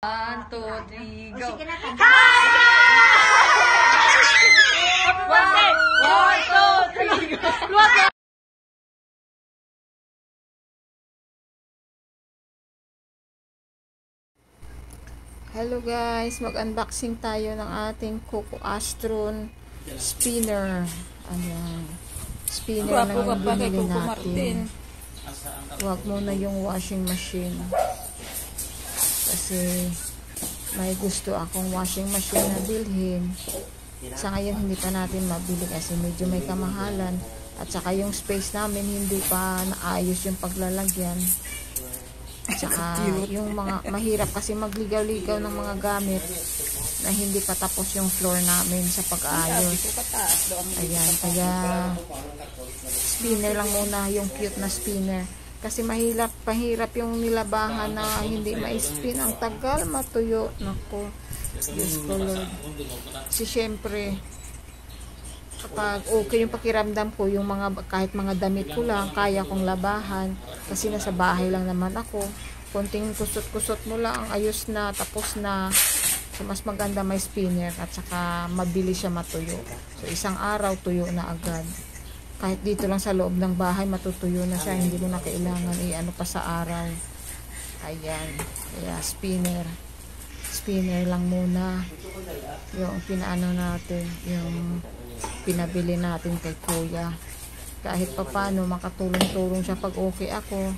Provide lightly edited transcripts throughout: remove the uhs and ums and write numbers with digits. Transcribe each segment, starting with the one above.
1, 2, 3, go! Sige na, Hi! 1, 2, 3, go! Hello guys, mag-unboxing tayo ng ating Coco Astron spinner. Ayan. Spinner na yung binili natin. Huwag muna yung washing machine. Kasi may gusto akong washing machine na bilhin. Sa ngayon hindi pa natin mabili kasi medyo may kamahalan. At saka yung space namin hindi pa naayos yung paglalagyan. Tsaka yung mga mahirap kasi magligaw-ligaw ng mga gamit na hindi pa tapos yung floor namin sa pag-aayos. Ayan, kaya spinner lang muna, yung cute na spinner. Kasi pahirap yung nilabahan na hindi ma-spin. Ang tagal matuyo. Naku, Diyos ko Lord. Kasi syempre, kapag okay yung pakiramdam ko, yung kahit mga damit ko lang, kaya kong labahan. Kasi nasa bahay lang naman ako. Konting kusot-kusot mo lang, ayos na, tapos na. So, mas maganda may spinner at saka mabilis siya matuyo. So, isang araw, tuyo na agad. Kahit dito lang sa loob ng bahay, matutuyo na siya. Hindi mo na kailangan i-ano pa sa araw. Ayan. Kaya, spinner. Spinner lang muna. Yung pinaano natin, yung pinabili natin kay kuya. Kahit papano makatulong-tulong siya pag okay ako,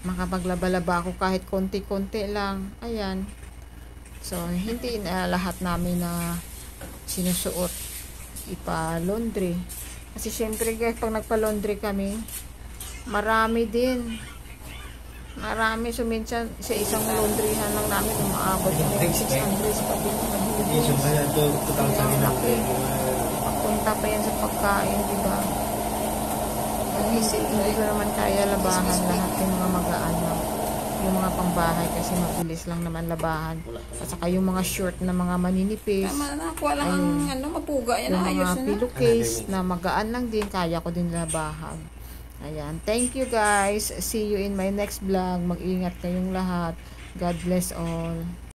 makapaglaba-laba ako kahit konti-konti lang. Ayan. So hindi na lahat namin na sinusuot ipa-laundry kasi syempre guys, pag nagpa-laundry kami marami so minsan sa isang laundryhan lang namin umaabot yung 600 pa din papunta pa yan sa pagkain, diba? Hindi ko naman kaya labahan lahat yung mga magaan lang, yung mga pangbahay kasi mabilis lang naman labahan at saka yung mga short na mga maninipis, mapuga yan, yung mga pillowcase na magaan lang din, kaya ko din labahan. Ayan, thank you guys, see you in my next vlog. Mag-ingat kayong lahat. God bless all.